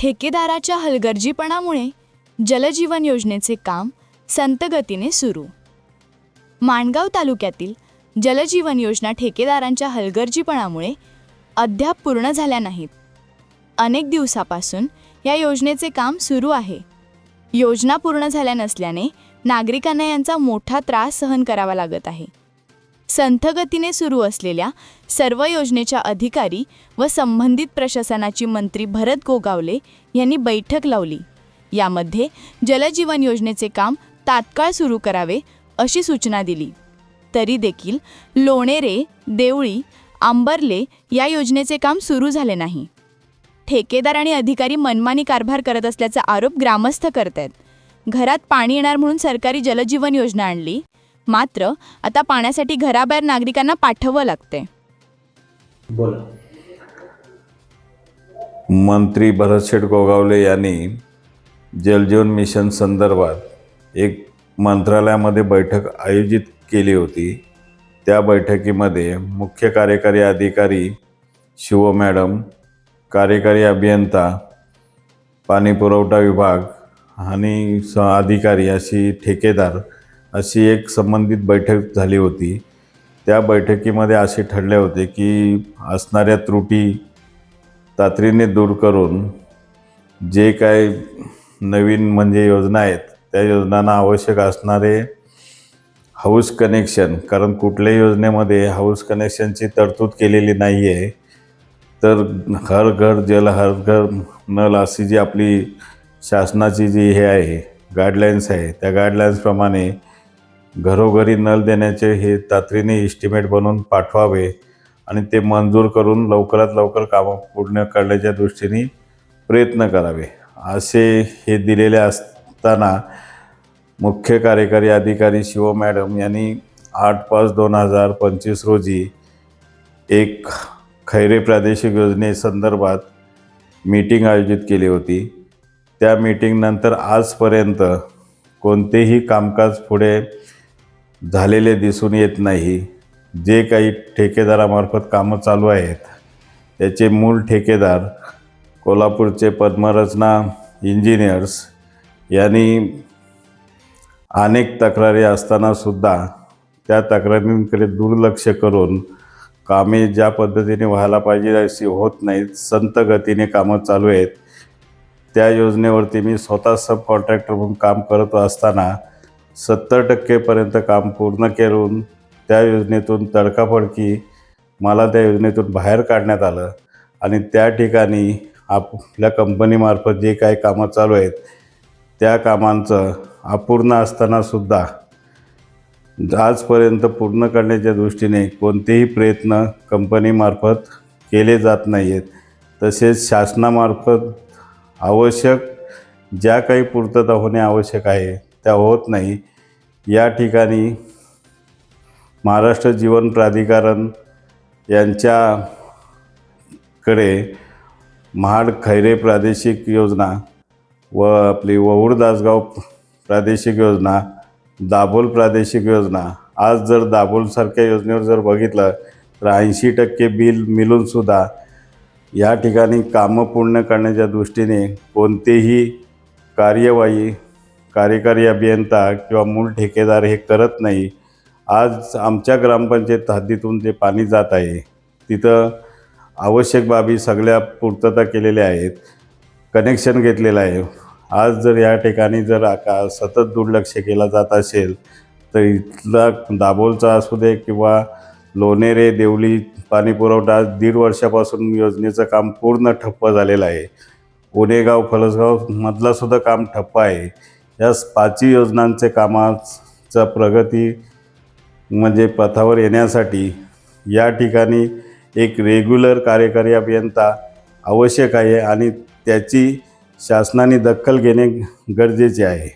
ठेकेदाराच्या हलगर्जीपणामुळे जलजीवन योजनेचे काम संथ गतीने सुरू. माणगाव तालुक्यातील जलजीवन योजना ठेकेदारांच्या हलगर्जीपणामुळे अद्याप पूर्ण झाल्या नाहीत. अनेक दिवसापासून या योजनेचे काम सुरू आहे. योजना पूर्ण झाल्या नसल्याने नागरिकांना यांचा मोठा त्रास सहन करावा लागत आहे. संथ गतीने सुरू असलेल्या सर्व योजनेच्या अधिकारी व संबंधित प्रशासनाची मंत्री भरत गोगावले यांनी बैठक लावली. यामध्ये जलजीवन योजनेचे काम तात्काळ सुरू करावे अशी सूचना दिली. तरी देखील लोणेरे, देवळी, आंबर्ले या योजनेचे काम सुरू झाले नाही. ठेकेदार आणि अधिकारी मनमानी कारभार करत असल्याचा आरोप ग्रामस्थ करतात. घरात पाणी येणार म्हणून सरकारी जलजीवन योजना आणली, मात्र आता पाण्यासाठी घराबाहेर नागरिकांना पाठवावं लागते. बोला. मंत्री भरत गोगावले यांनी जलजीवन मिशन संदर्भात एक मंत्रालयामध्ये बैठक आयोजित केली होती. त्या बैठकीमध्ये मुख्य कार्यकारी अधिकारी शिव मॅडम, कार्यकारी अभियंता, पाणी पुरवठा विभाग आणि अधिकारी अशी ठेकेदार अशी एक संबंधित बैठक झाली होती. त्या बैठकीमध्ये असे ठरले होते की असणाऱ्या त्रुटी तातडीने दूर करून जे काय नवीन म्हणजे योजना आहेत त्या योजनांना आवश्यक असणारे हाऊस कनेक्शन, कारण कुठल्याही योजनेमध्ये हाऊस कनेक्शनची तरतूद केलेली नाही आहे, तर हर घर जल हर घर नल अशी जी आपली शासनाची जी हे आहे गाईडलाईन्स आहे, त्या गाईडलाईन्सप्रमाणे घरोघरी नळ देण्याचे हे तातडीने इस्टिमेट बनवून पाठवावे आणि ते मंजूर करून लवकरात लवकर कामं पूर्ण करण्याच्या दृष्टीने प्रयत्न करावे असे हे दिलेले असताना मुख्य कार्यकारी अधिकारी शिव मॅडम यांनी 8/5/2025 रोजी एक खैरे प्रादेशिक योजनेसंदर्भात मीटिंग आयोजित केली होती. त्या मीटिंगनंतर आजपर्यंत कोणतेही कामकाज पुढे झालेले दिसून येत नाही. जे काही ठेकेदारामार्फत कामं चालू आहेत त्याचे मूळ ठेकेदार कोल्हापूरचे पद्मरचना इंजिनियर्स यांनी अनेक तक्रारी असतानासुद्धा त्या तक्रारींकडे दुर्लक्ष करून कामे ज्या पद्धतीने व्हायला पाहिजे अशी होत नाहीत. संथ गतीने कामं चालू आहेत. त्या योजनेवरती मी स्वतः सब कॉन्ट्रॅक्टर म्हणून काम करत असताना 70% काम पूर्ण करून त्या योजनेतून तडकाफडकी मला त्या योजनेतून बाहेर काढण्यात आलं आणि त्या ठिकाणी आपल्या कंपनीमार्फत जे काही कामं चालू आहेत त्या कामांचं अपूर्ण असतानासुद्धा आजपर्यंत पूर्ण करण्याच्या दृष्टीने कोणतेही प्रयत्न कंपनीमार्फत केले जात नाही आहेत. तसेच शासनामार्फत आवश्यक ज्या काही पूर्तता होणे आवश्यक आहे त्या होत नाही. या ठिकाणी महाराष्ट्र जीवन प्राधिकरण यांच्याकडे महाड खैरे प्रादेशिक योजना व आपली वहूर दासगाव प्रादेशिक योजना, दाभोल प्रादेशिक योजना, आज जर दाभोलसारख्या योजनेवर जर बघितलं तर 80% बिल मिळूनसुद्धा या ठिकाणी कामं पूर्ण करण्याच्या दृष्टीने कोणतेही कार्यवाही कार्यकारी अभियंता किंवा मूळ ठेकेदार हे करत नाही. आज आमच्या ग्रामपंचायत हद्दीतून जे पाणी जात आहे तिथं आवश्यक बाबी सगळ्या पूर्तता केलेल्या आहेत, कनेक्शन घेतलेलं आहे. आज जर या ठिकाणी जर सतत दुर्लक्ष केला जात असेल तर इथला दाभोलचा असू दे किंवा लोणेरे, देवली पाणी पुरवठा आज 1.5 वर्षापासून योजनेचं काम पूर्ण ठप्प झालेलं आहे. उनेगाव, फलसगावमधला सुद्धा काम ठप्प आहे. या 5 योजनांचे कामाचा प्रगती म्हणजे पथावर येण्यासाठी या ठिकाणी एक रेग्युलर कार्यकारी अभियंता आवश्यक आहे आणि त्याची शासनाने दखल घेणे गरजेचे आहे.